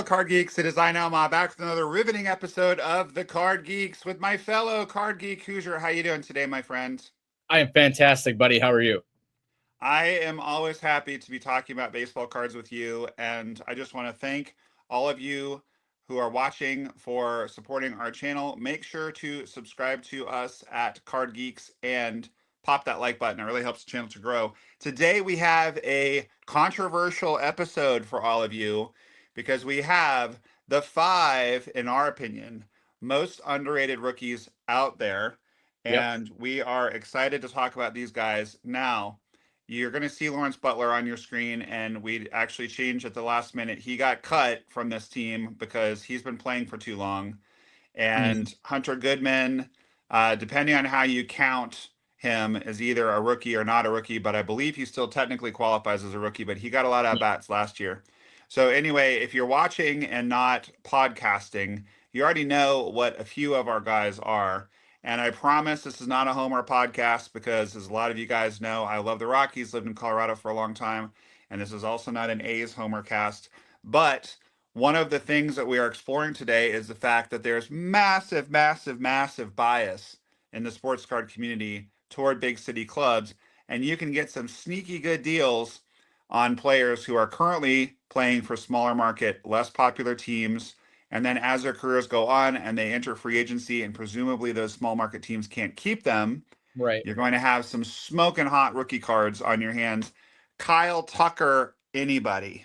Hello, Card Geeks. It is I, Nomah, back with another riveting episode of the Card Geeks with my fellow Card Geek Hoosier. How you doing today, my friend? I am fantastic, buddy. How are you? I am always happy to be talking about baseball cards with you, and I just want to thank all of you who are watching for supporting our channel. Make sure to subscribe to us at Card Geeks and pop that like button. It really helps the channel to grow. Today we have a controversial episode for all of you because we have the five, in our opinion, most underrated rookies out there. Yep. And we are excited to talk about these guys. Now, you're going to see Lawrence Butler on your screen, and we actually changed at the last minute. He got cut from this team because he's been playing for too long. And Hunter Goodman, depending on how you count him, is either a rookie or not a rookie, but I believe he still technically qualifies as a rookie, but he got a lot of at-bats last year. So anyway, if you're watching and not podcasting, you already know what a few of our guys are. And I promise this is not a Homer podcast because, as a lot of you guys know, I love the Rockies, lived in Colorado for a long time. And this is also not an A's Homer cast. But one of the things that we are exploring today is the fact that there's massive, massive, massive bias in the sports card community toward big city clubs. And you can get some sneaky good deals on players who are currently playing for smaller market, less popular teams. And then as their careers go on and they enter free agency and presumably those small market teams can't keep them, Right. you're going to have some smoking hot rookie cards on your hands. Kyle Tucker, anybody.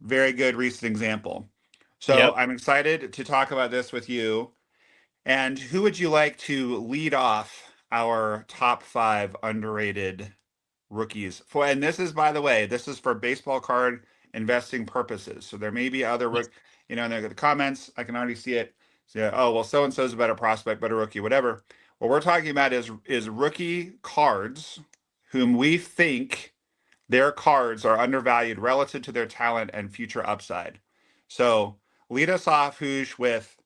Very good recent example. So Yep. I'm excited to talk about this with you. And who would you like to lead off our top five underrated rookies for? And this is, by the way, this is for baseball card investing purposes. So there may be other, in the comments, I can already see it. So, oh, well, so-and-so is a better prospect, better rookie, whatever. What we're talking about is rookie cards whom we think their cards are undervalued relative to their talent and future upside. So lead us off, Hoosh, with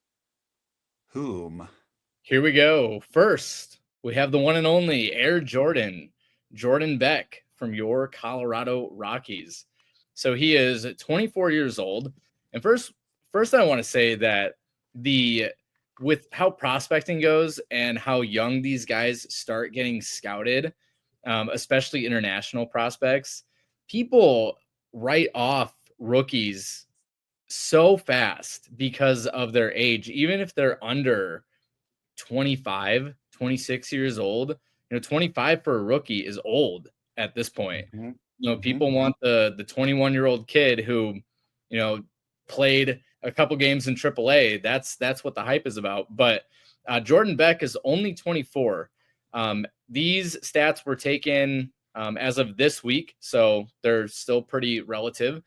whom? Here we go. First, we have the one and only Air Jordan Beck from your Colorado Rockies. So he is 24 years old. And first I want to say that with how prospecting goes and how young these guys start getting scouted, especially international prospects, people write off rookies so fast because of their age, even if they're under 25, 26 years old. 25 for a rookie is old at this point. People want the 21-year-old kid who, played a couple games in AAA. That's what the hype is about. But Jordan Beck is only 24. These stats were taken as of this week, so they're still pretty relative.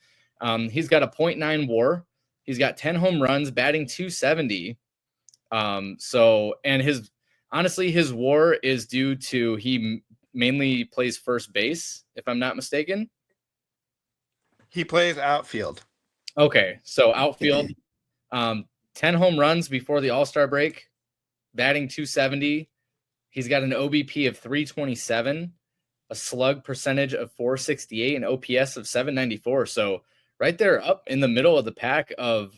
He's got a .9 WAR. He's got 10 home runs, batting .270. And his WAR is due to he mainly plays first base, if I'm not mistaken. He plays outfield. Okay, so outfield, 10 home runs before the All-Star break, batting .270. He's got an OBP of 327, a slug percentage of 468, and OPS of 794. So right there up in the middle of the pack of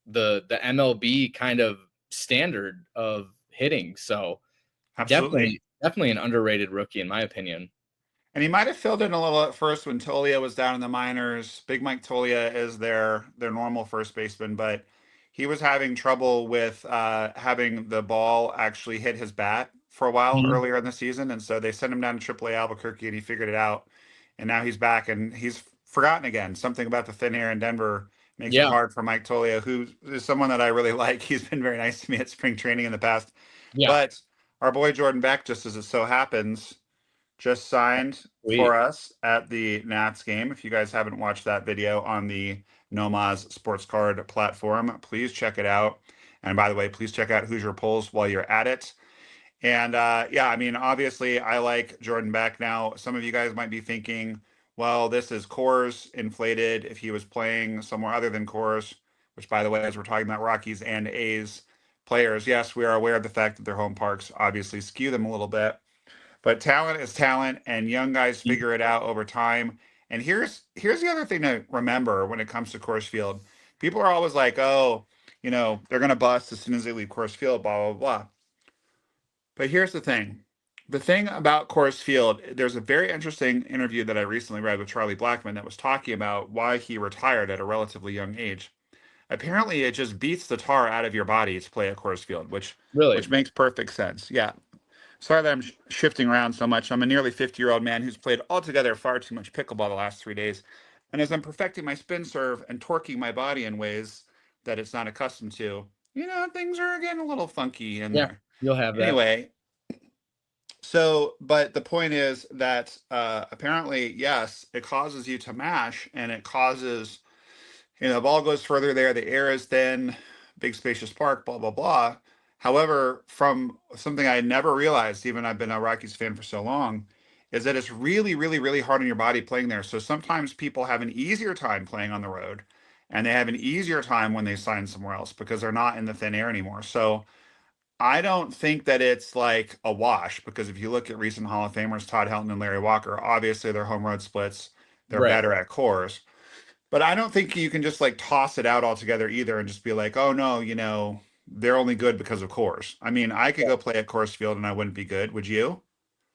the MLB kind of standard of hitting. So Absolutely. definitely an underrated rookie in my opinion. And he might have filled in a little at first when Tolia was down in the minors. Big Mike Tolia is their normal first baseman, but he was having trouble with having the ball actually hit his bat for a while earlier in the season. And so they sent him down to AAA Albuquerque and he figured it out. And now he's back and he's forgotten again. Something about the thin air in Denver makes it hard for Mike Tolia, who is someone that I really like. He's been very nice to me at spring training in the past. Yeah. But our boy Jordan Beck, just as it so happens, just signed for us at the Nats game. If you guys haven't watched that video on the Nomah's Sports Card platform, please check it out. And by the way, please check out HoosierPulls while you're at it. And obviously I like Jordan Beck. Now, some of you guys might be thinking, well, this is Coors inflated. If he was playing somewhere other than Coors, which by the way, as we're talking about Rockies and A's players, yes, we are aware of the fact that their home parks obviously skew them a little bit. But talent is talent, and young guys figure it out over time. And here's the other thing to remember when it comes to Coors Field. People are always like, oh, they're going to bust as soon as they leave Coors Field, blah, blah, blah. But here's the thing. The thing about Coors Field, there's a very interesting interview that I recently read with Charlie Blackmon that was talking about why he retired at a relatively young age. Apparently, it just beats the tar out of your body to play at Coors Field, which Really? makes perfect sense. Yeah. Sorry that I'm shifting around so much. I'm a nearly 50-year-old man who's played altogether far too much pickleball the last 3 days. And as I'm perfecting my spin serve and torquing my body in ways that it's not accustomed to, things are getting a little funky in Yeah, there. you'll have that. Anyway, but the point is that apparently, yes, it causes you to mash, and it causes, the ball goes further there, the air is thin, big spacious park, blah, blah, blah. However, from something I never realized, even I've been a Rockies fan for so long, is that it's really, really, really hard on your body playing there. So sometimes people have an easier time playing on the road, and they have an easier time when they sign somewhere else because they're not in the thin air anymore. So I don't think that it's like a wash, because if you look at recent Hall of Famers, Todd Helton and Larry Walker, obviously their home road splits, they're Right. better at cores. But I don't think you can just like toss it out altogether either and just be like, oh no, they're only good because of cores. I mean, I could go play at Coors Field and I wouldn't be good. Would you?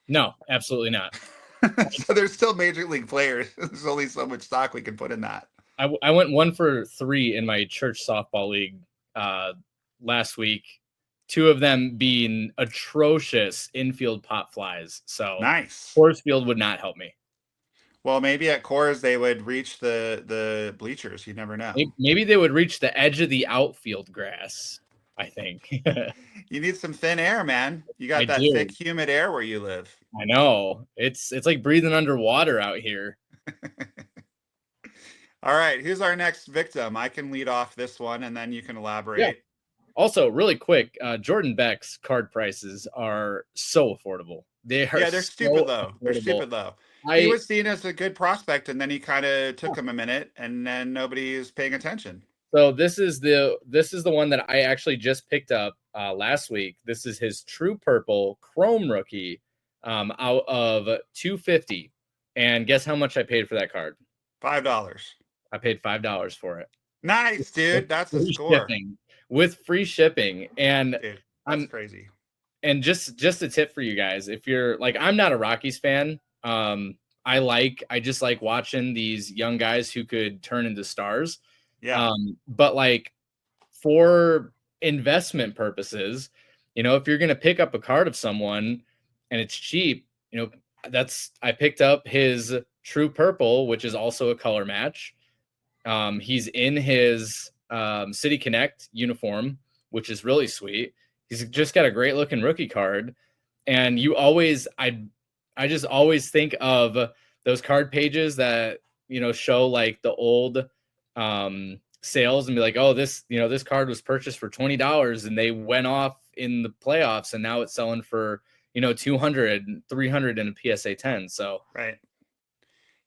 No, absolutely not. So there's still major league players. There's only so much stock we can put in that. I went 1 for 3 in my church softball league last week. 2 of them being atrocious infield pop flies. So Nice. Coors Field would not help me. Well, maybe at Coors they would reach the bleachers. You never know. Maybe they would reach the edge of the outfield grass, I think. You need some thin air, man. You I got that do. thick, humid air where you live. I know. It's like breathing underwater out here. All right, who's our next victim? I can lead off this one, and then you can elaborate. Also, really quick, Jordan Beck's card prices are so affordable. They're They're stupid though. They're stupid though. He was seen as a good prospect, and then he kind of took him a minute, and then nobody is paying attention. So this is the one that I actually just picked up last week. This is his True Purple Chrome rookie out of $250. And guess how much I paid for that card? $5. I paid $5 for it. Nice, dude. That's a score. With free shipping. And dude, that's crazy. And just a tip for you guys, if you're like, I'm not a Rockies fan. I just like watching these young guys who could turn into stars. Yeah. But like for investment purposes, if you're going to pick up a card of someone and it's cheap, I picked up his True Purple, which is also a color match. He's in his City Connect uniform, which is really sweet. He's just got a great looking rookie card. And I just always think of those card pages that, show like the old sales and be like, oh, this card was purchased for $20 and they went off in the playoffs and now it's selling for, 200, 300 in a PSA 10. So, right.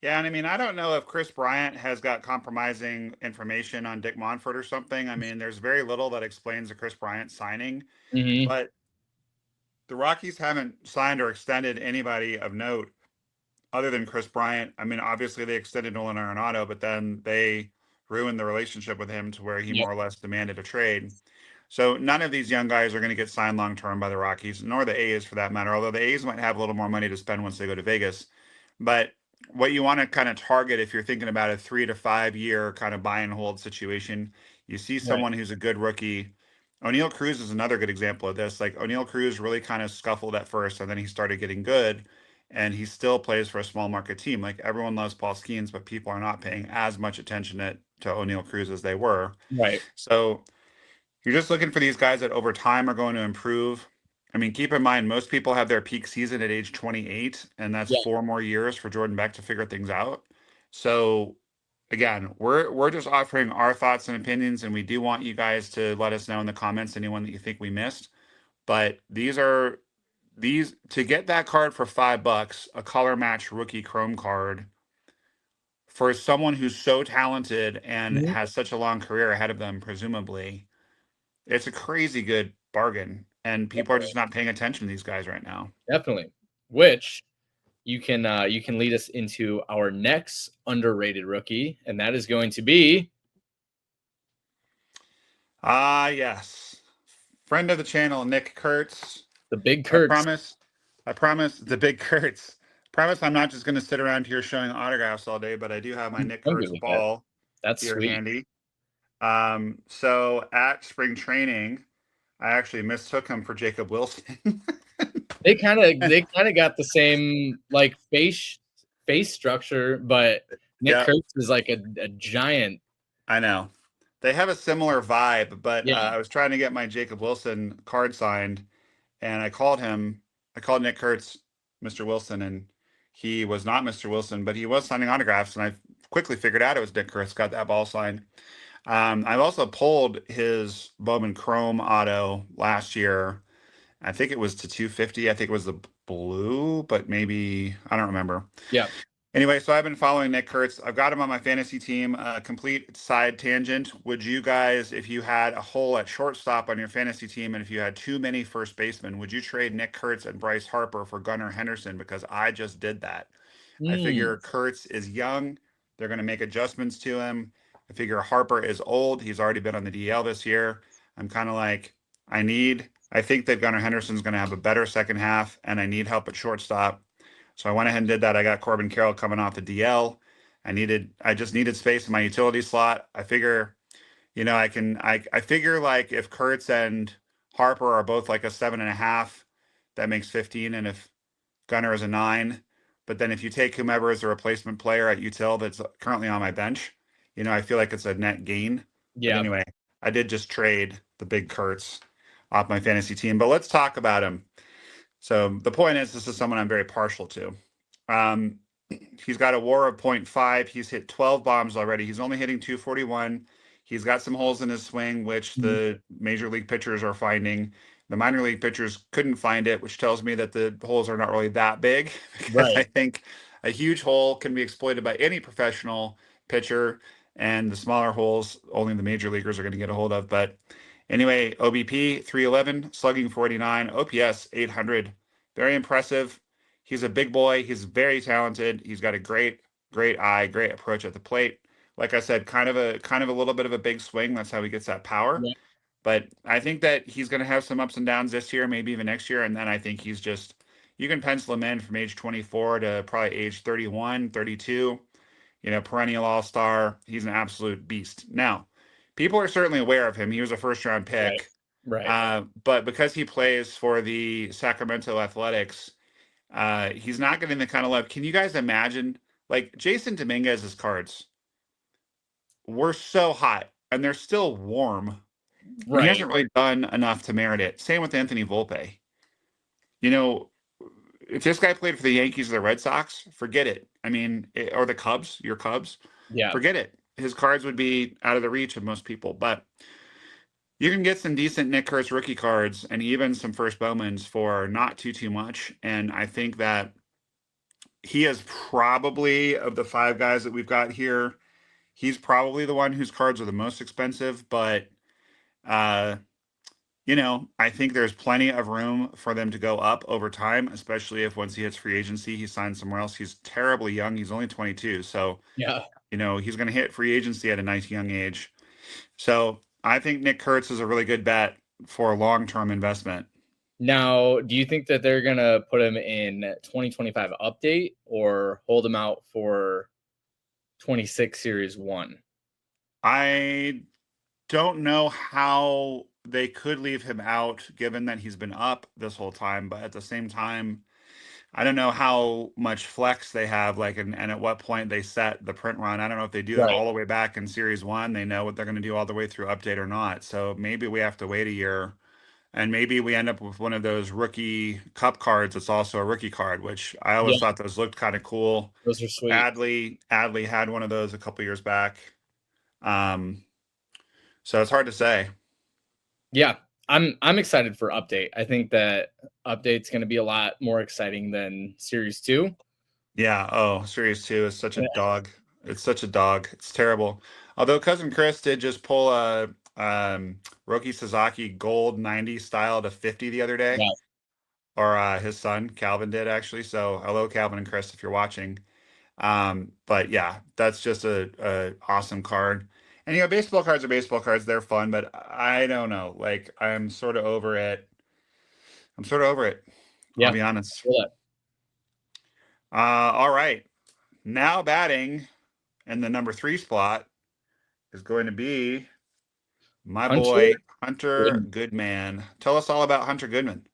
Yeah. And I mean, I don't know if Chris Bryant has got compromising information on Dick Monfort or something. I mean, there's very little that explains the Chris Bryant signing, but the Rockies haven't signed or extended anybody of note other than Chris Bryant. I mean, obviously they extended Nolan Arenado, but then they ruined the relationship with him to where he more or less demanded a trade. So none of these young guys are going to get signed long-term by the Rockies, nor the A's for that matter, although the A's might have a little more money to spend once they go to Vegas. But what you want to kind of target if you're thinking about a 3 to 5 year kind of buy and hold situation, you see someone who's a good rookie. O'Neal Cruz is another good example of this. Like O'Neal Cruz really kind of scuffled at first, and then he started getting good, and he still plays for a small market team. Like everyone loves Paul Skeens, but people are not paying as much attention to O'Neal Cruz as they were. Right. So you're just looking for these guys that over time are going to improve. I mean, keep in mind, most people have their peak season at age 28, and that's 4 more years for Jordan Beck to figure things out. So again, we're just offering our thoughts and opinions, and we do want you guys to let us know in the comments anyone that you think we missed. But to get that card for $5, a color match rookie chrome card for someone who's so talented and has such a long career ahead of them, presumably, it's a crazy good bargain. And people are just not paying attention to these guys right now. Definitely. Which you can lead us into our next underrated rookie, and that is going to be Yes. Friend of the channel, Nick Curtz. The big I Curtz. promise, I promise the big Curtz. Promise I'm not just going to sit around here showing autographs all day, but I do have my Nick I'm good Curtz with that. ball That's here sweet. handy. So at spring training, I actually mistook him for Jacob Wilson. They kind of got the same like face structure, but Nick Yeah, Curtz is like a giant. I know. They have a similar vibe, but Yeah. I was trying to get my Jacob Wilson card signed, and I called him. I called Nick Kurtz, Mr. Wilson, and he was not Mr. Wilson, but he was signing autographs, and I quickly figured out it was Nick Kurtz. Got that ball signed. I've also pulled his Bowman Chrome auto last year. I think it was to 250. I think it was the blue, but maybe I don't remember. Yeah. Anyway, so I've been following Nick Kurtz. I've got him on my fantasy team. Complete side tangent. Would you guys, if you had a hole at shortstop on your fantasy team and if you had too many first basemen, would you trade Nick Kurtz and Bryce Harper for Gunnar Henderson? Because I just did that. I Mm, figure Kurtz is young. They're going to make adjustments to him. I figure Harper is old. He's already been on the DL this year. I'm kind of like, I think that Gunnar Henderson's going to have a better second half, and I need help at shortstop. So I went ahead and did that. I got Corbin Carroll coming off the DL. I just needed space in my utility slot. I figure, I figure like if Kurtz and Harper are both like a 7.5, that makes 15. And if Gunner is a 9, but then if you take whomever is a replacement player at util that's currently on my bench, I feel like it's a net gain. But yeah. anyway, I did just trade the big Kurtz off my fantasy team. But let's talk about him. So the point is, this is someone I'm very partial to. Um, he's got a WAR of 0.5. He's hit 12 bombs already. He's only hitting 241. He's got some holes in his swing, which Mhm. the major league pitchers are finding. The minor league pitchers couldn't find it, which tells me that the holes are not really that big because I Right. think a huge hole can be exploited by any professional pitcher, and the smaller holes only the major leaguers are going to get a hold of. But anyway, OBP 311, slugging 49, OPS 800. Very impressive. He's a big boy. He's very talented. He's got a great eye, great approach at the plate. Like I said, kind of a little bit of a big swing. That's how he gets that power. Yeah. But I think that he's going to have some ups and downs this year, maybe even next year. And then I think you can pencil him in from age 24 to probably age 31, 32, perennial all-star. He's an absolute beast. Now, people are certainly aware of him. He was a first round Right. pick. Right. But because he plays for the Sacramento Athletics, he's not getting the kind of love. Can you guys imagine? Like Jason Dominguez's cards were so hot and they're still warm, and he Right. hasn't really done enough to merit it. Same with Anthony Volpe. You know, if this guy played for the Yankees or the Red Sox, forget it. I mean, or the Cubs, your Cubs, Yeah. forget it. His cards would be out of the reach of most people. But you can get some decent Nick Kurtz rookie cards and even some first Bowmans for not too much. And I think that he is probably, of the 5 guys that we've got here, he's probably the one whose cards are the most expensive. But uh, I think there's plenty of room for them to go up over time, especially if once he hits free agency, he signs somewhere else. He's terribly young. He's only 22. So, Yeah. he's going to hit free agency at a nice young age. So I think Nick Kurtz is a really good bet for a long-term investment. Now, do you think that they're gonna put him in 2025 update or hold him out for 26 Series 1? I don't know how they could leave him out given that he's been up this whole time, but at the same time, I don't know how much flex they have, like, and at what point they set the print run. I don't know if they do that Right. all the way back in Series 1. They know what they're going to do all the way through update or not. So maybe we have to wait a year, and maybe we end up with one of those rookie cup cards that's also a rookie card, which I always Yeah. thought those looked kind of cool. Those are sweet. Adley had one of those a couple years back. Um, so it's hard to say. Yeah. I'm excited for update. I think that update's going to be a lot more exciting than Series 2. Yeah. Oh, Series 2 is such a Yeah. dog. It's such a dog. It's terrible. Although cousin Chris did just pull a Roki Sasaki gold 90 style to 50 the other day, Yeah. or his son Calvin did actually. So hello, Calvin and Chris, if you're watching. But yeah, that's just a awesome card. And baseball cards are baseball cards. They're fun, but I don't know. Like I'm sort of over it. I'm sort of over it. I'll Yeah. be honest. Feel that. All right. Now batting in the number 3 spot is going to be my Hunter boy Hunter Goodman. Goodman. Tell us all about Hunter Goodman.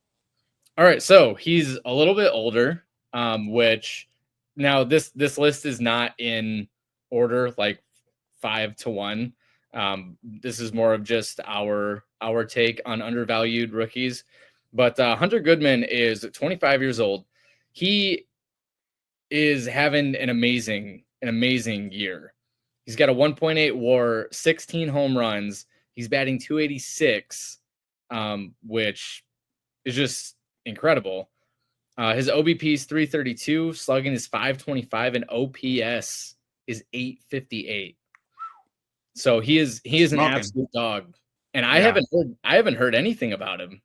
All right, so he's a little bit older, which now this list is not in order like 5 to 1. This is more of just our take on undervalued rookies. But Hunter Goodman is 25 years old. He is having an amazing year. He's got a 1.8 WAR, 16 home runs. He's batting 286, which is just incredible. His OBP is 332, slugging is 525, and OPS is 858. So he is an Smoking. absolute dog. And Yeah. I haven't heard anything about him.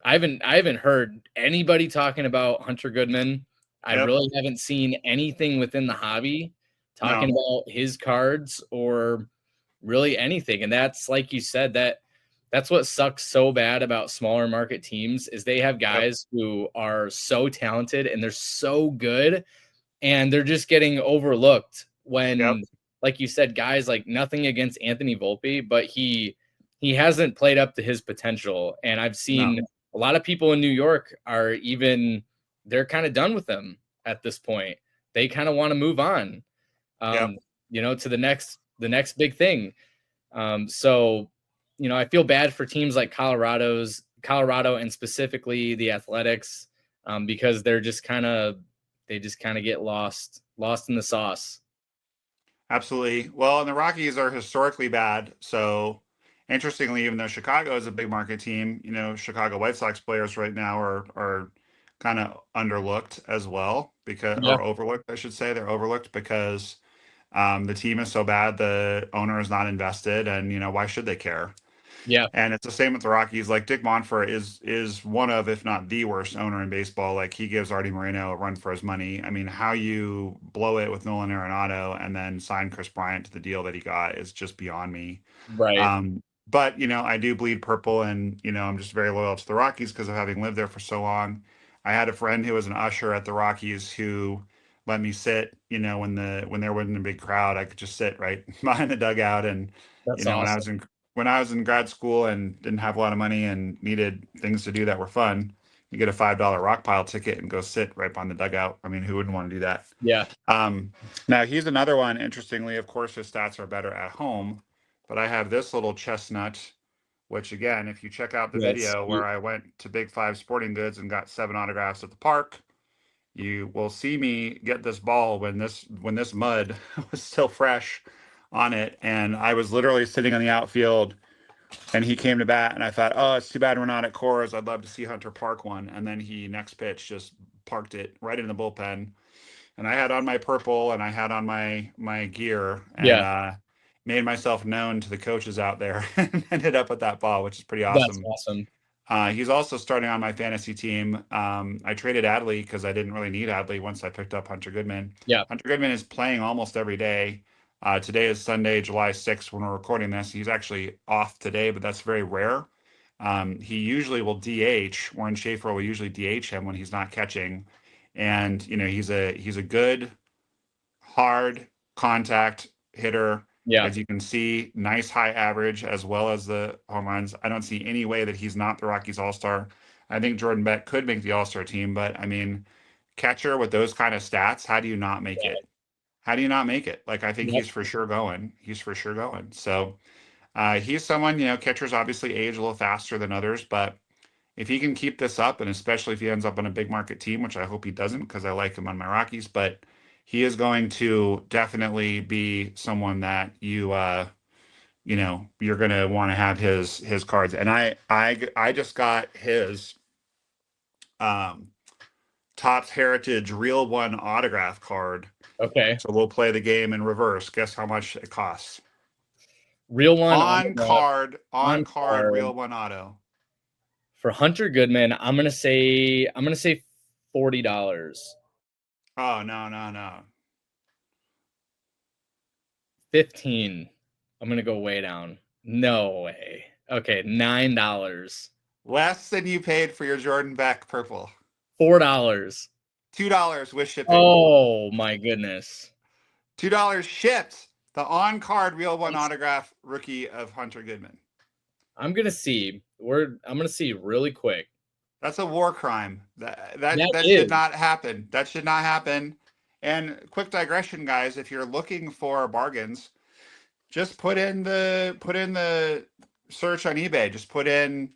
I haven't heard anybody talking about Hunter Goodman. I Yep. really haven't seen anything within the hobby talking No. about his cards or really anything. And that's like you said, that's what sucks so bad about smaller market teams is they have Yep. guys who are so talented and they're so good and they're just getting overlooked Yep. when, like you said, guys, like nothing against Anthony Volpe, but he hasn't played up to his potential. And I've No. seen a lot of people in New York they're kind of done with him at this point. They kind of want to move on, Yep. um, to the next big thing. So, I feel bad for teams like Colorado and specifically the Athletics, because they just kind of get lost in the sauce. Absolutely. Well, and the Rockies are historically bad. So, interestingly, even though Chicago is a big market team, Chicago White Sox players right now are kind of underlooked as well because, Yeah. or overlooked, I should say. They're overlooked because the team is so bad, the owner is not invested, and why should they care? Yeah. And it's the same with the Rockies. Like Dick Monfort is one of, if not the worst owner in baseball. Like he gives Artie Moreno a run for his money. I mean, how you blow it with Nolan Arenado and then sign Chris Bryant to the deal that he got is just beyond me. Right. But I do bleed purple, and I'm just very loyal to the Rockies because of having lived there for so long. I had a friend who was an usher at the Rockies who let me sit. When they were in a big crowd, I could just sit right behind the dugout. And That's when I was awesome. in grad school and didn't have a lot of money and needed things to do that were fun, you get a $5 rock pile ticket and go sit right behind the dugout. I mean, who wouldn't want to do that? Yeah. Now he's another one. Interestingly, of course, his stats are better at home, but I have this little chestnut, which again, if you check out the That's video where sweet. I went to Big Five Sporting Goods and got 7 autographs at the park, you will see me get this ball when this mud was still fresh on it, and I was literally sitting on the outfield, and he came to bat, and I thought, oh, it's too bad we're not at Coors. I'd love to see Hunter park one, and then he next pitch just parked it right in the bullpen, and I had on my purple and I had on my gear and Yeah. made myself known to the coaches out there and ended up with that ball, which is pretty That's awesome. awesome. He's also starting on my fantasy team. I traded Adley because I didn't really need Adley once I picked up Hunter Goodman. Yeah. Hunter Goodman is playing almost every day. Today is Sunday, July 6th, when we're recording this. He's actually off today, but that's very rare. He usually will DH. Warren Schaefer will usually DH him when he's not catching. And, he's a good, hard contact hitter. Yeah. As you can see, nice high average as well as the home runs. I don't see any way that he's not the Rockies All-Star. I think Jordan Beck could make the All-Star team, but I mean, catcher with those kind of stats, how do you not make it? How do you not make it? Like, I think Yep. he's for sure going. He's for sure going. So he's someone, catchers obviously age a little faster than others, but if he can keep this up, and especially if he ends up on a big market team, which I hope he doesn't because I like him on my Rockies, but he is going to definitely be someone that you're going to want to have his cards. And I just got his um Topps Heritage Real One autograph card. Okay. So we'll play the game in reverse. Guess how much it costs? Real one On on card card Real One auto. for Hunter Goodman. I'm gonna say $40. Oh, no, no, no. 15. I'm gonna go way down. No way. Okay, $9. Less than you paid for your Jordan Beck purple. $4. $2 with shipping. Oh my goodness. $2 shipped. The on-card real one autograph rookie of Hunter Goodman. I'm gonna see. I'm gonna see really quick. That's a war crime. That That should is. not happen. That should not happen. And quick digression, guys, if you're looking for bargains, just put in the search on eBay. Just put in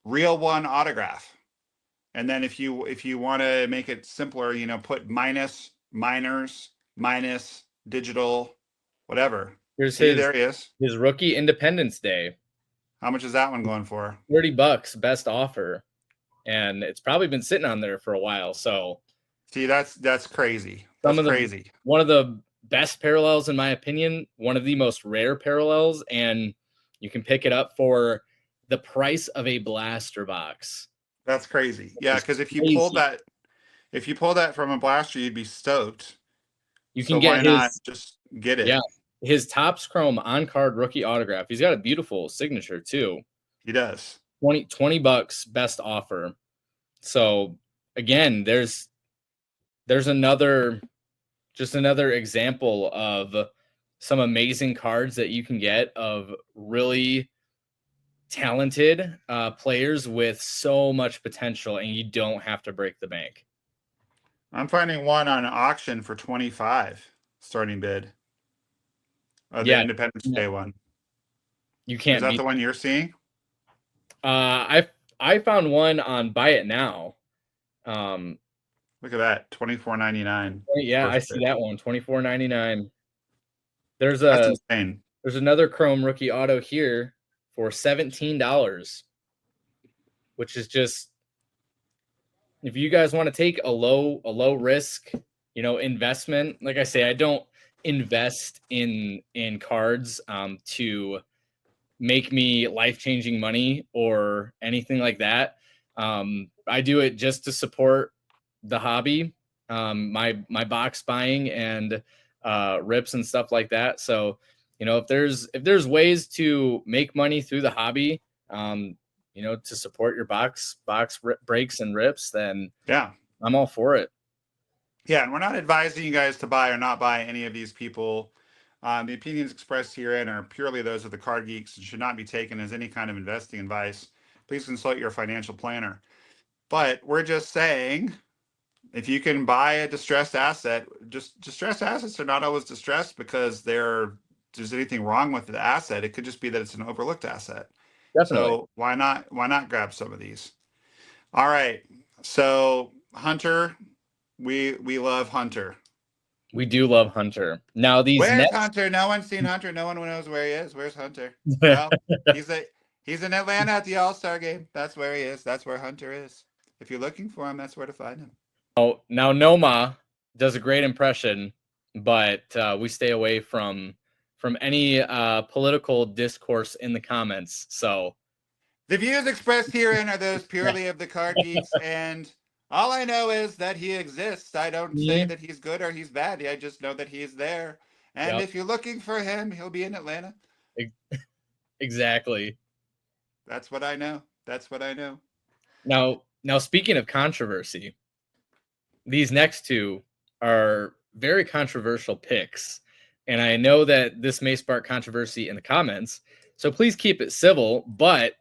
real one autograph. And then if you want to make it simpler, put minus, minors, minus, digital, whatever. Here's See, there he is. his rookie Independence Day. How much is that one going for? $30, best offer. And it's probably been sitting on there for a while. So see, that's crazy. That's crazy. One of the best parallels, in my opinion, one of the most rare parallels, and you can pick it up for the price of a blaster box. That's crazy. Yeah, because if you pulled that from a blaster, you'd be stoked. You can get not just get it? Yeah, his Topps Chrome on-card rookie autograph. He's got a beautiful signature too. He does. $20 best offer. So again, there's another example of some amazing cards that you can get of really talented players with so much potential, and you don't have to break the bank. I'm finding one on auction for 25 starting bid. The Independence Day one. You can't. Is that the one you're seeing? I found one on Buy It Now. Look at that, $24.99. Yeah, I see that one, $24.99. That's insane. There's another Chrome rookie auto here for $17, which is just, if you guys want to take a low risk, investment. Like I say, I don't invest in cards to make me life-changing money or anything like that. I do it just to support the hobby, my box buying and rips and stuff like that. So, if there's ways to make money through the hobby, to support your box breaks and rips, then yeah, I'm all for it. Yeah, and we're not advising you guys to buy or not buy any of these people. The opinions expressed herein are purely those of the Card Geeks and should not be taken as any kind of investing advice. Please consult your financial planner. But we're just saying, if you can buy a distressed asset, just distressed assets are not always distressed because there's anything wrong with the asset. It could just be that it's an overlooked asset. Definitely. So why not grab some of these? All right. So Hunter, we love Hunter. We do love Hunter. Now where's Hunter? No one's seen Hunter. No one knows where he is. Where's Hunter? Well, he's in Atlanta at the All-Star game. That's where he is. That's where Hunter is. If you're looking for him, that's where to find him. Oh, now Nomah does a great impression, but we stay away from any political discourse in the comments. So the views expressed herein are those purely of the Card Geeks, and all I know is that he exists. I don't say that he's good or he's bad. I just know that he's there. And if you're looking for him, he'll be in Atlanta. Exactly. That's what I know. That's what I know. Now, speaking of controversy, these next two are very controversial picks. And I know that this may spark controversy in the comments. So please keep it civil, but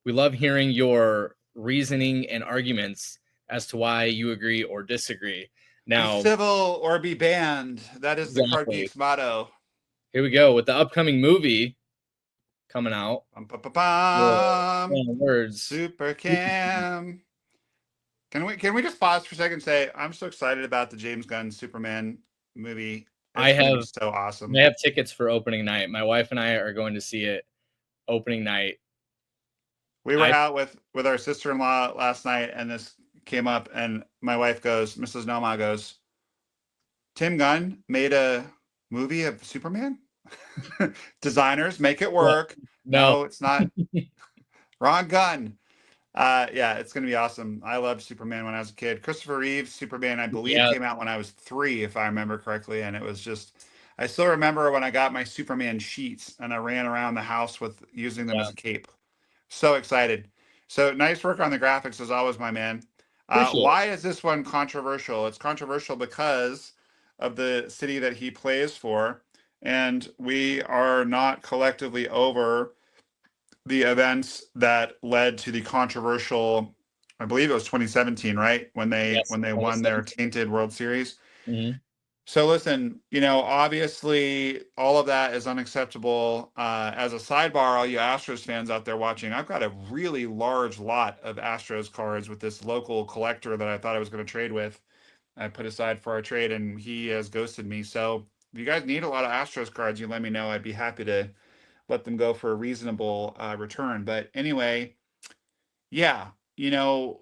we love hearing your reasoning and arguments as to why you agree or disagree. Now, be civil or be banned. That is the Card Geeks motto. Here we go with the upcoming movie coming out. Words. Super Cam. Can we just pause for a second and say I'm so excited about the James Gunn Superman movie. It's so awesome. I have tickets for opening night. My wife and I are going to see it opening night. We were out with our sister-in-law last night, and this came up, and my wife goes, Mrs. Nomah goes, Tim Gunn made a movie of Superman? Designers, make it work. No, it's not. Wrong gun. Yeah, it's gonna be awesome. I loved Superman when I was a kid. Christopher Reeve's Superman, I believe, came out when I was 3, if I remember correctly, and it was just I still remember when I got my Superman sheets and I ran around the house with using them Yeah, as a cape. So excited. So nice work on the graphics as always, my man. appreciate it. Why is this one controversial? It's controversial because of the city that he plays for, and we are not collectively over the events that led to the controversial, I believe it was 2017, right? Yes, When they won their 2017. tainted World Series. Hmm. So listen, obviously all of that is unacceptable. As a sidebar, all you Astros fans out there watching, I've got a really large lot of Astros cards with this local collector that I thought I was going to trade with. I put aside for our trade, and he has ghosted me. So if you guys need a lot of Astros cards, you let me know. I'd be happy to let them go for a reasonable return. But anyway, yeah, you know,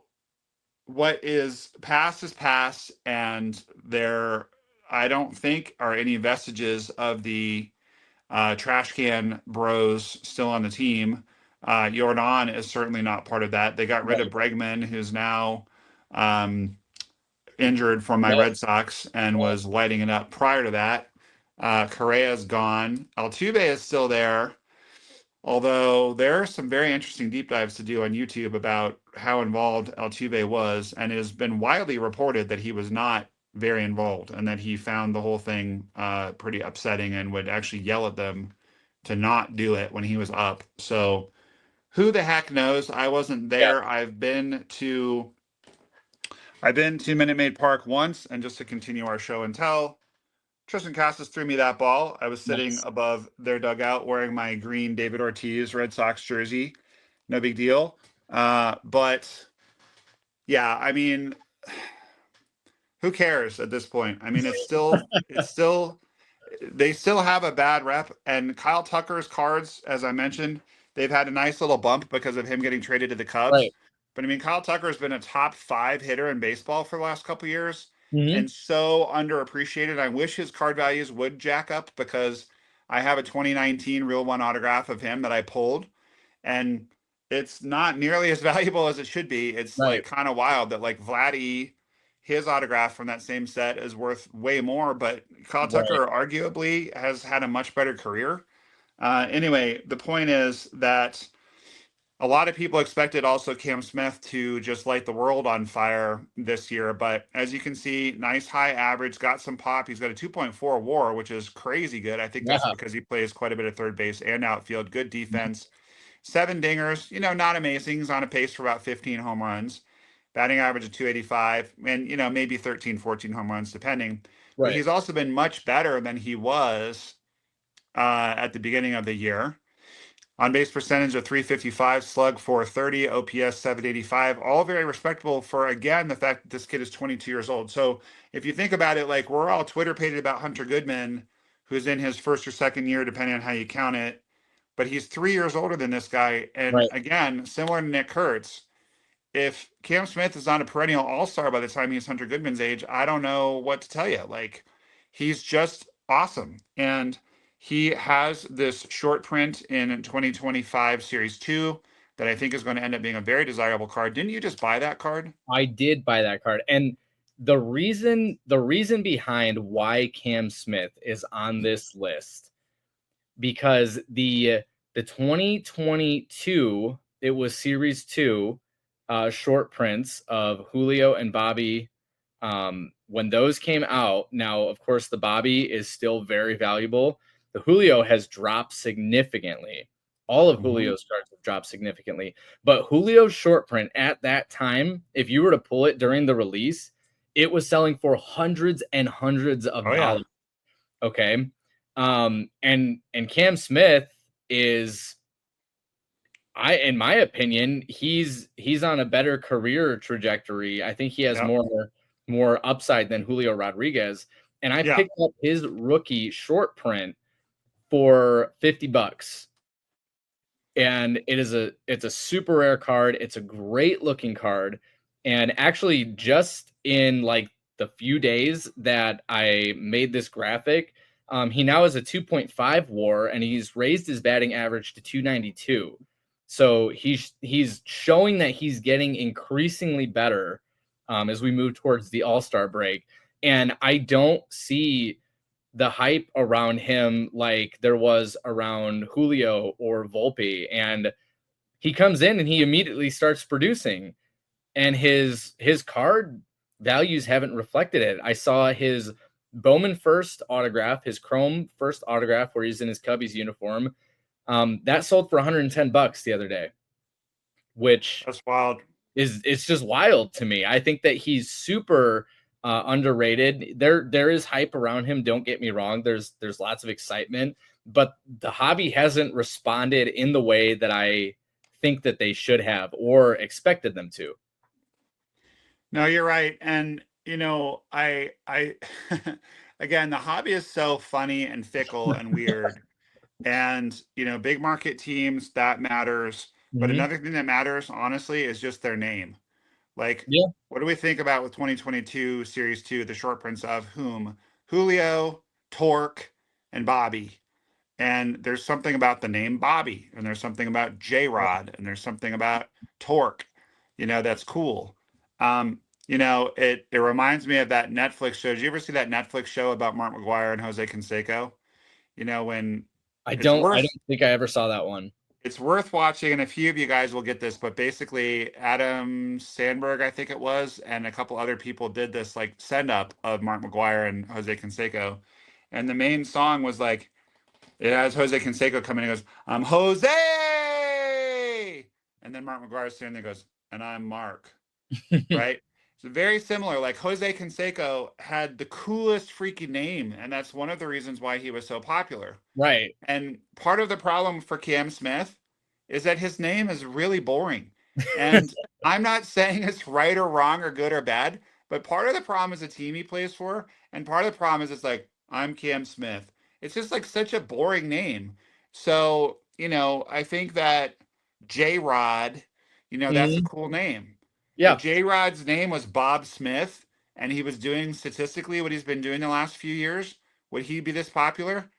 what is past, and there, I don't think, are any vestiges of the trash can bros still on the team. Jordan is certainly not part of that. They got rid of Right. Bregman, who's now um, injured from my Yep. Red Sox and Right. was lighting it up prior to that. Correa's gone. Altuve is still there. Although there are some very interesting deep dives to do on YouTube about how involved Altuve was, and it has been widely reported that he was not very involved and that he found the whole thing pretty upsetting and would actually yell at them to not do it when he was up. So who the heck knows? I wasn't Yeah. there. I've been to Minute Maid Park once, and just to continue our show and tell, Tristan Casas threw me that ball. I was sitting Nice. above their dugout wearing my green David Ortiz Red Sox jersey. No big deal. But yeah, I mean, who cares at this point? I mean, it's still, they still have a bad rep. And Kyle Tucker's cards, as I mentioned, they've had a nice little bump because of him getting traded to the Cubs. Right. But I mean, Kyle Tucker's been a top 5 hitter in baseball for the last couple years Hmm. and so underappreciated. I wish his card values would jack up because I have a 2019 Real One autograph of him that I pulled, and it's not nearly as valuable as it should be. It's like Right. kind of wild that like Vladdy, his autograph from that same set is worth way more, but Kyle Right. Tucker arguably has had a much better career. Anyway, the point is that a lot of people expected also Cam Smith to just light the world on fire this year, but as you can see, nice high average, got some pop. He's got a 2.4 WAR, which is crazy good. I think that's Yeah. because he plays quite a bit of third base and outfield. Good Mhm. defense. 7 dingers, not amazing. He's on a pace for about 15 home runs. Batting average of 285, and maybe 13, 14 home runs depending. But Right. he's also been much better than he was at the beginning of the year. On base percentage of 355, slug 430, OPS 785, all very respectable for, again, the fact that this kid is 22 years old. So if you think about it, like we're all Twitter pated about Hunter Goodman, who's in his first or second year, depending on how you count it. But he's 3 years older than this guy. And Right. again, similar to Nick Kurtz, if Cam Smith is not a perennial all-star by the time he's Hunter Goodman's age, I don't know what to tell you. Like, he's just awesome. And he has this short print in 2025 Series 2 that I think is going to end up being a very desirable card. Didn't you just buy that card? I did buy that card. And the reason behind why Cam Smith is on this list, because the 2022, it was series 2 short prints of Julio and Bobby. When those came out, now of course the Bobby is still very valuable. The Julio has dropped significantly. All of Mhm. Julio's cards have dropped significantly. But Julio's short print at that time, if you were to pull it during the release, it was selling for hundreds and hundreds of Oh yeah. dollars. Okay. And Cam Smith is, in my opinion, he's on a better career trajectory. I think he has Yep. more upside than Julio Rodriguez. And I Yeah. picked up his rookie short print for $50. And it's a super rare card. It's a great looking card. And actually, just in like the few days that I made this graphic, he now has a 2.5 WAR, and he's raised his batting average to 292. So he's showing that he's getting increasingly better as we move towards the All-Star break. And I don't see the hype around him like there was around Julio or Volpe, and he comes in and he immediately starts producing, and his card values haven't reflected it. I saw his Bowman first autograph, his Chrome first autograph where he's in his Cubbies uniform. That sold for $110 the other day, which That's wild. it's just wild to me. I think that he's super underrated. There is hype around him. Don't get me wrong. There's lots of excitement, but the hobby hasn't responded in the way that I think that they should have or expected them to. No, you're right. And I again, the hobby is so funny and fickle and weird. And big market teams, that matters. But Mm-hmm. another thing that matters, honestly, is just their name. Like, Yeah. what do we think about with 2022 Series 2, the short prints of whom? Julio, Torque, and Bobby. And there's something about the name Bobby, and there's something about J-Rod, and there's something about Torque, that's cool. It reminds me of that Netflix show. Did you ever see that Netflix show about Mark McGwire and Jose Canseco? When I it's don't worth think I ever saw that one. it's worth watching, and a few of you guys will get this, but basically Adam Sandberg, I think it was, and a couple other people did this like send up of Mark McGwire and Jose Canseco. And the main song was like, it has Jose Canseco coming in and goes, I'm Jose. And then Mark McGwire standing there goes, and I'm Mark. Right? It's very similar. Like Jose Canseco had the coolest freaking name, and that's one of the reasons why he was so popular. Right. And part of the problem for Cam Smith is that his name is really boring. And I'm not saying it's right or wrong or good or bad, but part of the problem is the team he plays for, and part of the problem is it's like, I'm Cam Smith. It's just like such a boring name. So, I think that J-Rod, that's a Mhm. cool name. Yeah. If J-Rod's name was Bob Smith and he was doing statistically what he's been doing the last few years, would he be this popular?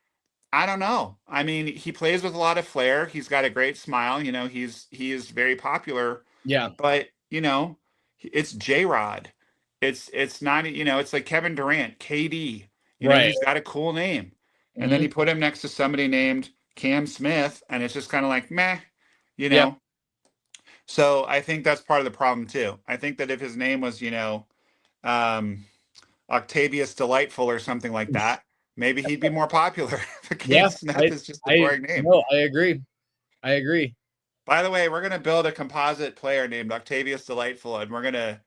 I don't know. I mean, he plays with a lot of flair. He's got a great smile. He is very popular, Yeah. but it's J-Rod. It's not, it's like Kevin Durant, KD. Right. He's got a cool name. And then Mhm. he put him next to somebody named Cam Smith, and it's just kind of like, meh, you Yep. know. So I think that's part of the problem too. I think that if his name was, um, Octavius Delightful or something like that, maybe he'd be more popular. But Cam Yeah. Smith is just a I boring name. no, I agree. I agree. By the way, we're gonna build a composite player named Octavius Delightful, and we're gonna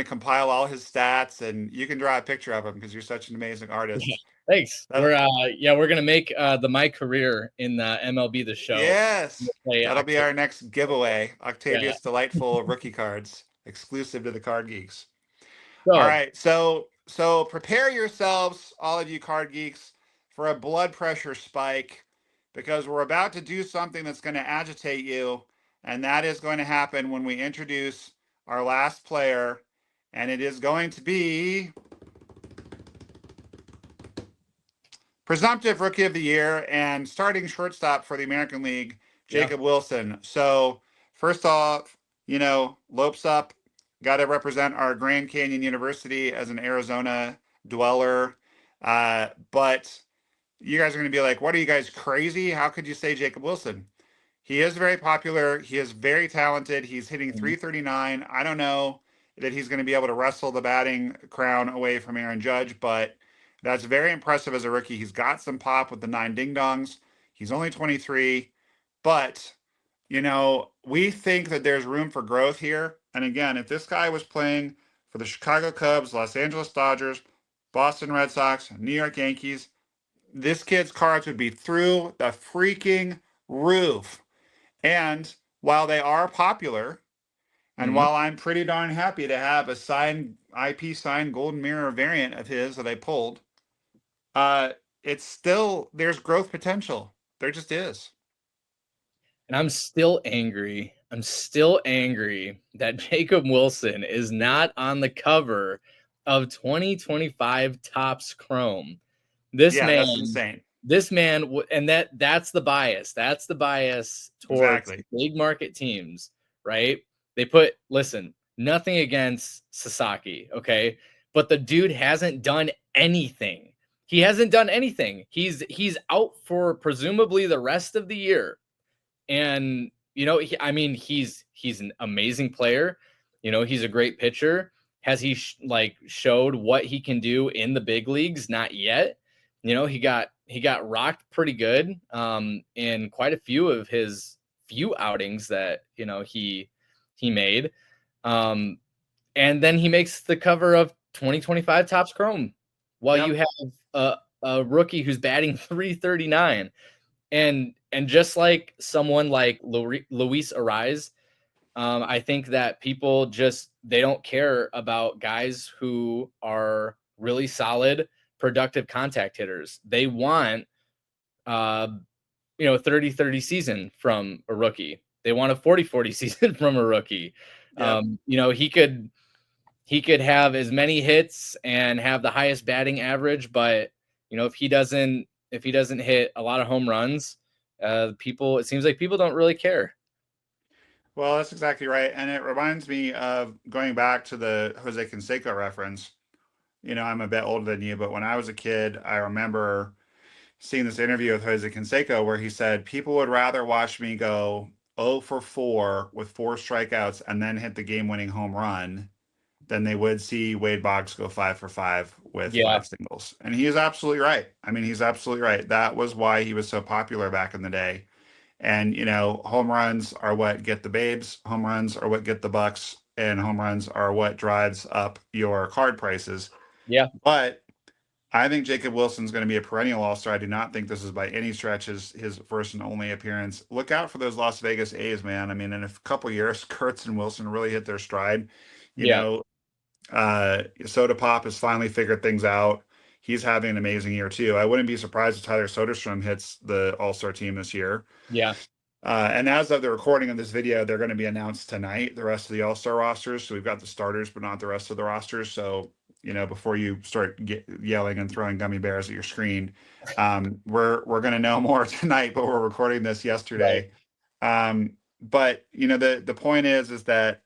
compile all his stats, and you can draw a picture of him because you're such an amazing Yeah. artist. Thanks. That, We're gonna make the My Career in the MLB The Show. yes, We'll play that'll be our next giveaway. Yeah. Octavius Delightful rookie cards, exclusive to the Card Geeks. All So right, so prepare yourselves, all of you card geeks, for a blood pressure spike because we're about to do something that's going to agitate you, and that is going to happen when we introduce our last player, and it is going to be presumptive rookie of the year and starting shortstop for the American League, Jacob Wilson. So first off, Lopes up. Got to represent our Grand Canyon University as an Arizona dweller. But you guys are going to be like, what are you guys crazy? How could you say Jacob Wilson? He is very popular. He is very talented. He's hitting 339. I don't know that he's going to be able to wrestle the batting crown away from Aaron Judge, but that's very impressive as a rookie. He's got some pop with the 9 ding dongs. He's only 23, but we think that there's room for growth here. And again, if this guy was playing for the Chicago Cubs, Los Angeles Dodgers, Boston Red Sox, New York Yankees, this kid's cards would be through the freaking roof. And while they are popular, and while I'm pretty darn happy to have a signed IP signed Golden Mirror variant of his that I pulled, it's still there's growth potential. There just is. And I'm still angry. I'm still angry that Jacob Wilson is not on the cover of 2025 Topps Chrome. That's insane. This man, and that's the bias. That's the bias towards big market teams, right? Listen, nothing against Sasaki, okay? But the dude hasn't done anything. He hasn't done anything. He's out for presumably the rest of the year. And, you know, he's an amazing player. You know, he's a great pitcher. Has he showed what he can do in the big leagues? Not yet. You know, he got rocked pretty good in quite a few of his few outings that, you know, he made. And then he makes the cover of 2025 Topps Chrome while you have a rookie who's batting 339. And just like someone like Luis Ariz, I think that people they don't care about guys who are really solid, productive contact hitters. They want, 30-30 season from a rookie. They want a 40-40 season from a rookie. Yep. You know, he could have as many hits and have the highest batting average, but you know, if he doesn't hit a lot of home runs, it seems like people don't really care. Well, that's exactly right. And it reminds me of going back to the Jose Canseco reference. You know, I'm a bit older than you, but when I was a kid, I remember seeing this interview with Jose Canseco where he said, people would rather watch me go 0 for 4 with 4 strikeouts and then hit the game winning home run than they would see Wade Boggs go 5 for 5 with 5 singles. And he is absolutely right. I mean, he's absolutely right. That was why he was so popular back in the day. And, you know, home runs are what get the babes, home runs are what get the bucks, and home runs are what drives up your card prices. Yeah. But I think Jacob Wilson's going to be a perennial all-star. I do not think this is by any stretch his first and only appearance. Look out for those Las Vegas A's, man. I mean, in a couple years, Curtz and Wilson really hit their stride. You know, Soda Pop has finally figured things out. He's having an amazing year too. I wouldn't be surprised if Tyler Soderstrom hits the All-Star team this year. Yeah. And as of the recording of this video, they're going to be announced tonight, the rest of the All-Star rosters. So we've got the starters, but not the rest of the rosters. So, you know, before you start yelling and throwing gummy bears at your screen, we're going to know more tonight, but we're recording this yesterday. Right. But, you know, the point is that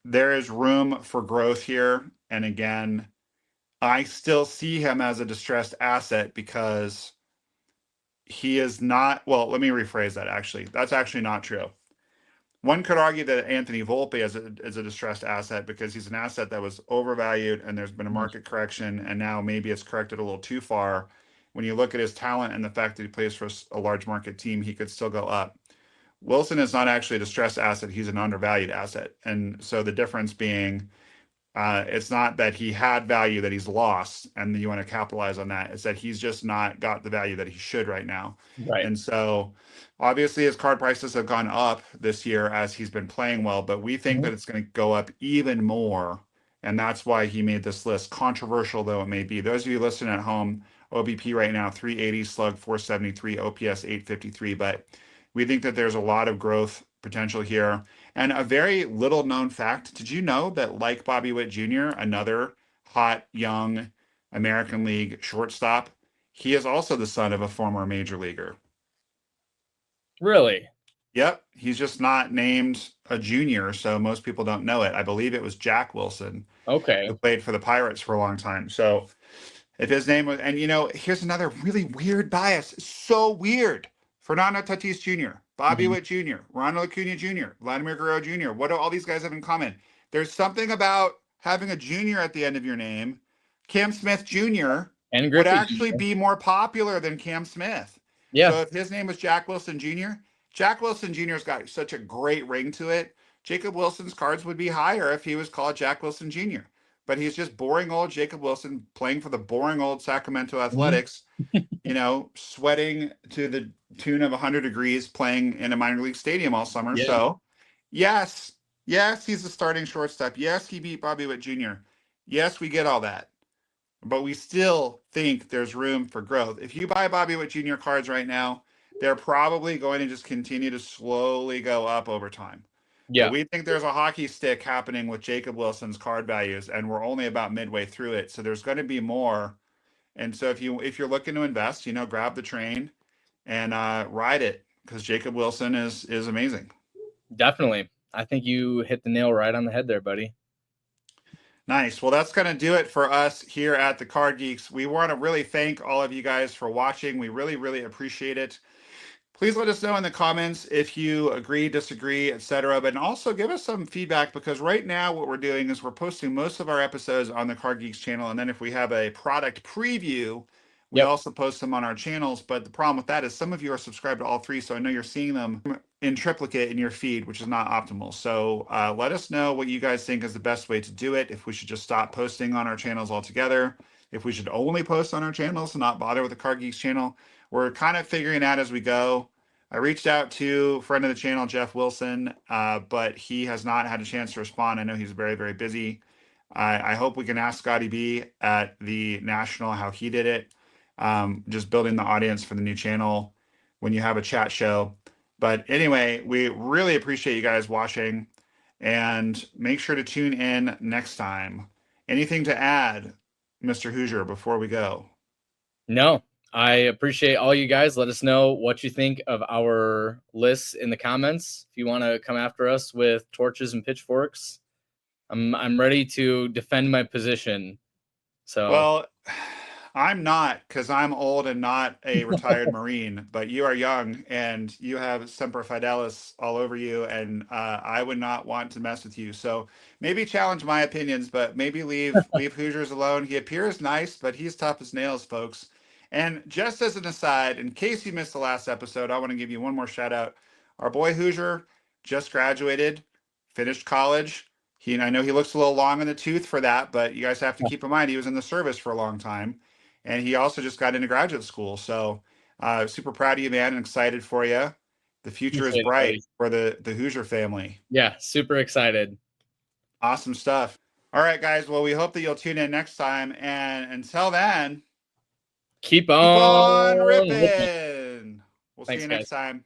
there is room for growth here. And again, I still see him as a distressed asset because he is not, well, let me rephrase that actually. That's actually not true. One could argue that Anthony Volpe is a distressed asset because he's an asset that was overvalued and there's been a market correction and now maybe it's corrected a little too far. When you look at his talent and the fact that he plays for a large market team, he could still go up. Wilson is not actually a distressed asset. He's an undervalued asset. And so the difference being, it's not that he had value that he's lost and you want to capitalize on that. It's that he's just not got the value that he should right now. Right. And so obviously his card prices have gone up this year as he's been playing well, but we think that it's going to go up even more. And that's why he made this list, controversial though it may be. Those of you listening at home, OBP right now, 380, slug 473, OPS 853. But we think that there's a lot of growth potential here. And a very little known fact, did you know that like Bobby Witt Jr., another hot, young American League shortstop, he is also the son of a former major leaguer. Really? Yep. He's just not named a junior, so most people don't know it. I believe it was Jack Wilson. Okay. Who played for the Pirates for a long time. So if his name was, and you know, here's another really weird bias. So weird. Fernando Tatis Jr., Bobby Witt Jr., Ronald Acuna Jr., Vladimir Guerrero Jr. What do all these guys have in common? There's something about having a junior at the end of your name. Cam Smith Jr. would actually be more popular than Cam Smith. Yeah. So if his name was Jack Wilson Jr., Jack Wilson Jr.'s got such a great ring to it. Jacob Wilson's cards would be higher if he was called Jack Wilson Jr. But he's just boring old Jacob Wilson playing for the boring old Sacramento Athletics, you know, sweating to the tune of 100 degrees playing in a minor league stadium all summer. Yeah. So, yes, he's the starting shortstop. Yes, he beat Bobby Witt Jr. Yes, we get all that. But we still think there's room for growth. If you buy Bobby Witt Jr. cards right now, they're probably going to just continue to slowly go up over time. Yeah. But we think there's a hockey stick happening with Jacob Wilson's card values, and we're only about midway through it. So there's going to be more. And so if you're looking to invest, you know, grab the train and ride it because Jacob Wilson is amazing. Definitely. I think you hit the nail right on the head there, buddy. Nice. Well, that's going to do it for us here at the Card Geeks. We want to really thank all of you guys for watching. We really, really appreciate it. Please let us know in the comments if you agree, disagree, etc. But also give us some feedback, because right now what we're doing is we're posting most of our episodes on the Card Geeks channel. And then if we have a product preview, we Yep. also post them on our channels. But the problem with that is some of you are subscribed to all three. So I know you're seeing them in triplicate in your feed, which is not optimal. So let us know what you guys think is the best way to do it. If we should just stop posting on our channels altogether, if we should only post on our channels and not bother with the Card Geeks channel. We're kind of figuring out as we go. I reached out to a friend of the channel, Jeff Wilson, but he has not had a chance to respond. I know he's very, very busy. I hope we can ask Scotty B at the National how he did it. Just building the audience for the new channel when you have a chat show. But anyway, we really appreciate you guys watching, and make sure to tune in next time. Anything to add, Mr. Hoosier, before we go? No, I appreciate all you guys. Let us know what you think of our lists in the comments. If you want to come after us with torches and pitchforks, I'm ready to defend my position. So Well, I'm not, because I'm old and not a retired Marine, but you are young and you have Semper Fidelis all over you, and I would not want to mess with you. So maybe challenge my opinions, but maybe leave Hoosiers alone. He appears nice, but he's tough as nails, folks. And just as an aside, in case you missed the last episode, I want to give you one more shout out. Our boy Hoosier just graduated, finished college. I know he looks a little long in the tooth for that, but you guys have to keep in mind he was in the service for a long time, and he also just got into graduate school. So, super proud of you, man, and excited for you. The future is appreciate it, bright buddy. for the Hoosier family. Yeah, super excited. Awesome stuff. All right, guys. Well, we hope that you'll tune in next time, and until then, Keep keep on on ripping. ripping. We'll see Thanks, you guys. next time.